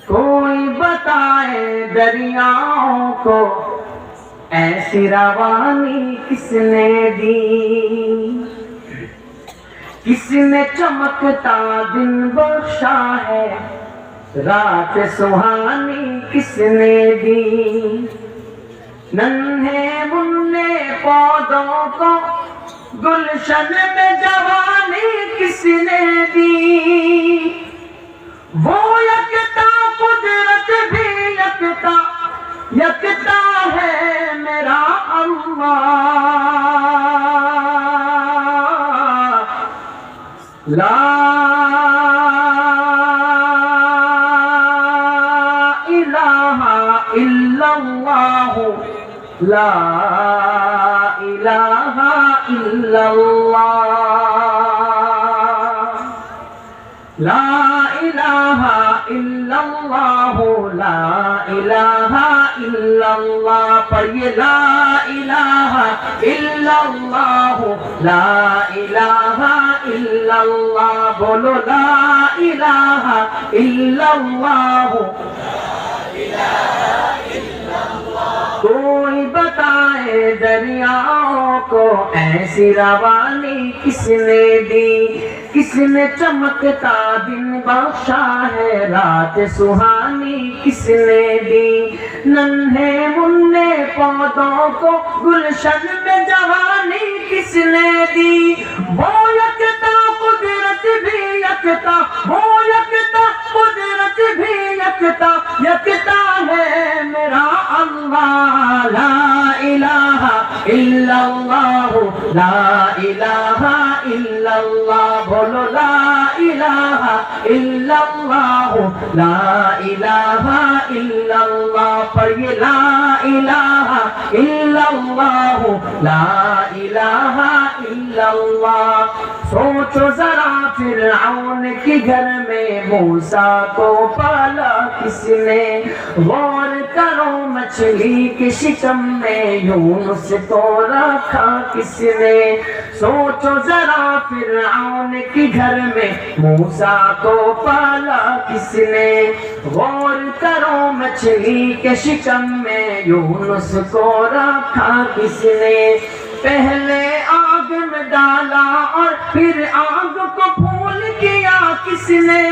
कोई बताए दरियाओं को ऐसी रवानी किसने दी, किसने चमकता दिन बख्शा है, रात सुहानी किसने दी। नन्हे मुन्ने पौधों को गुलशन में जवानी किसने दी, वो यकता कुदरत भी यकता यकता है मेरा अल्लाह। ला इलाहा इल्लल्लाह, ला इलाहा इल्लल्लाह, ला इलाहा इल्लल्लाह, ला इलाहा इल्लल्लाह। पढ़िए ला इलाहा इल्लल्लाह, ला इलाहा इल्लल्लाह। बोलो ला इलाहा इल्लल्लाह। कोई बताए दरियाओं को ऐसी रवानी किसने दी, किसने चमकता दिन बख्शा है, रात सुहानी किसने दी। नन्हे मुन्ने पौधों को गुलशन में जवानी किसने दी, वो यकता कुदरत भी यकता, वो यकता कुदरत भी यकता यकता है मेरा अल्लाह। ला इलाहा इल्लल्लाह, ला इलाहा इल्लल्लाह। बोलो ला इलाहा इल्लल्लाह, ला इलाहा इल्लल्लाह। पढ़िए ला इलाहा इल्लल्लाह, ला इलाहा इल्लल्लाह। सोचो जरा फिरऔन के घर में मूसा को पाला किसने, गौर करो मछली के शिकम में यूनुस को रखा किसने। सोचो जरा फिरऔन के घर में मूसा को पाला किसने, गौर करो मछली के शिकम में यूनुस को रखा किसने। पहले आग में डाला और फिर आग को फूल किया किसने,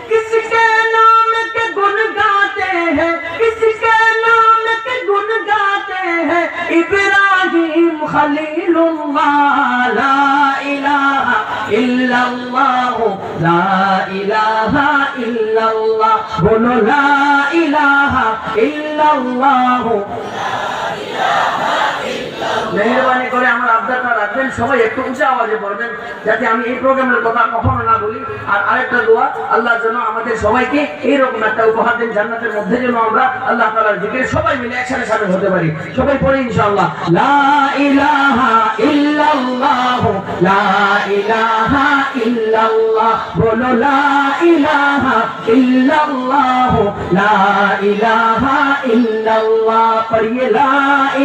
किसके नाम के गुण गाते हैं, किसके नाम के गुण गाते हैं इब्राहिम खलीलुल्लाह। ला इलाहा इल्लल्लाह, ला इलाहा इल्लल्लाह। बोलो ला इलाहा इल्लल्लाह। মেহরবানি করে আমার আবদারটা রাখবেন, সবাই একটু উঁচা আওয়াজে পড়বেন যাতে আমি এই প্রোগ্রামের কথা কখনো না বলি। আর আরেকটা দোয়া, আল্লাহ যেন আমাদের সবাইকে এইরকম একটা উপহার দেন, জান্নাতের মধ্যে যেন আমরা আল্লাহ তাআলার জিকিরে সবাই মিলে একসাথে শামিল হতে পারি। সবাই পড়ি ইনশাআল্লাহ লা ইলাহা ইল্লাল্লাহ, লা ইলাহা ইল্লাল্লাহ। বলো লা ইলাহা ইল্লাল্লাহ, লা ইলাহা ইল্লাল্লাহ। পড়িয়ে লা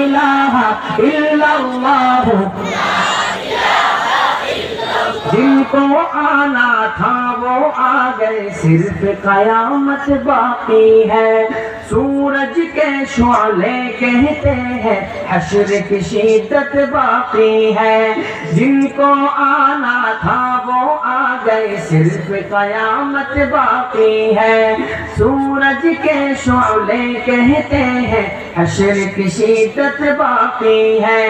ইলাহা इल्लल्लाह। जिनको आना था वो आ गए, सिर्फ कयामत बाकी है। सूरज के शोले कहते हैं हश्र की शिद्दत बाकी है। जिनको आना था वो आ गए, सिर्फ कयामत बाकी है। सूरज के शोले कहते हैं हश्र की शिद्दत बाकी है।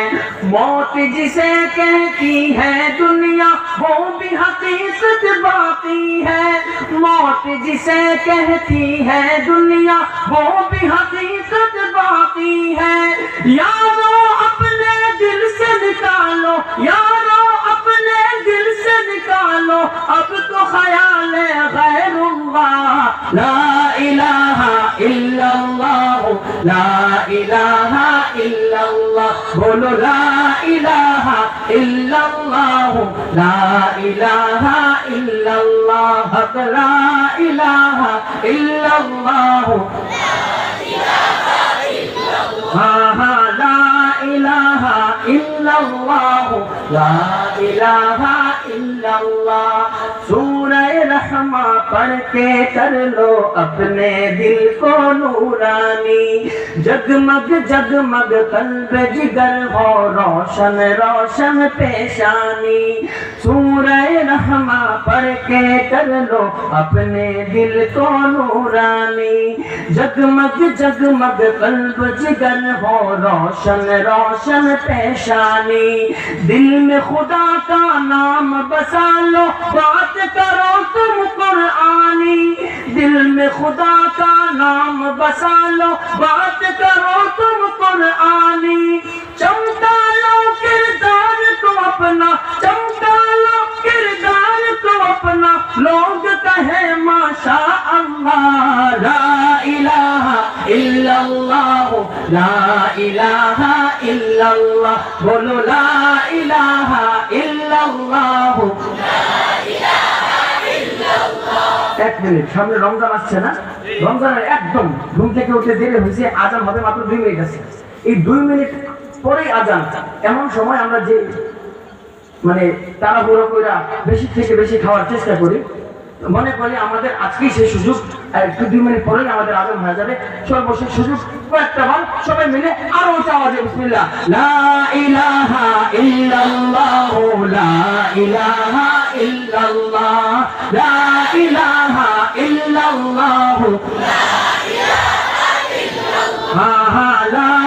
मौत जिसे कहती है दुनिया वो भी हकीकत बाकी है। मौत जिसे कहती है दुनिया वो भी हकीकत बाकी है। यारो अपने दिल से निकालो, यारो अपने दिल से निकालो अब तो ख्याल गैरुल्लाह। ला इलाहा इल्लल्लाह, ला इलाहा इल्लल्लाह। बोलो ला इलाहा इल्लल्लाह, ला इलाहा इल्लल्लाह। ला इलाहा इल्लल्लाह, हाँ हाँ ला इलाहा इल्लल्लाह, ला इलाहा इल्लल्लाह। सूरह रहमा पढ़ के कर लो अपने दिल को नूरानी, जगमग जगमग कल्ब जिगर हो रोशन रोशन पेशानी। सूरह रहमा पढ़ के कर लो अपने दिल को नूरानी, जगमग जगमग कल्ब जिगर हो रोशन रोशन पेशानी। दिल में खुदा का नाम बसा लो, बात करो तुम कुरआनी। दिल में खुदा का नाम बसा लो, बात करो तुम कुरआनी। चमका लो किरदार को अपना, चमका लो किरदार को अपना, लोग कहे माशा अल्लाह। ला इलाहा इल्लल्लाह, ला इलाहा इल्लल्लाह, बोलो ला इलाहा इल्लल्लाह। एक মিনিট, সামনে রমজান আসছে না? রমজানের একদম ঘুম থেকে উঠে দেরি হয়েছে, আজান হবে মাত্র 2 মিনিট আছে। এই 2 মিনিট পরেই আজান। এমন সময় আমরা যে মানে তাড়াহুড়ো করে বেশি থেকে বেশি খাওয়ার চেষ্টা করি, মনে করি আমাদের আজকেই সেই সুযোগ, একটু 2 মিনিট পরেই আমাদের আজান হয়ে যাবে। সর্বশেষ সুযোগ কয়েকটা বার সবাই মিলে আরো উঁচা আওয়াজে বিসমিল্লাহ, লা ইলাহা ইল্লাল্লাহ, লা ইলাহা ইল্লাল্লাহ, লা ইলাহা ইল্লাল্লাহ, লা ইলাহা ইল্লাল্লাহ, হা হা লা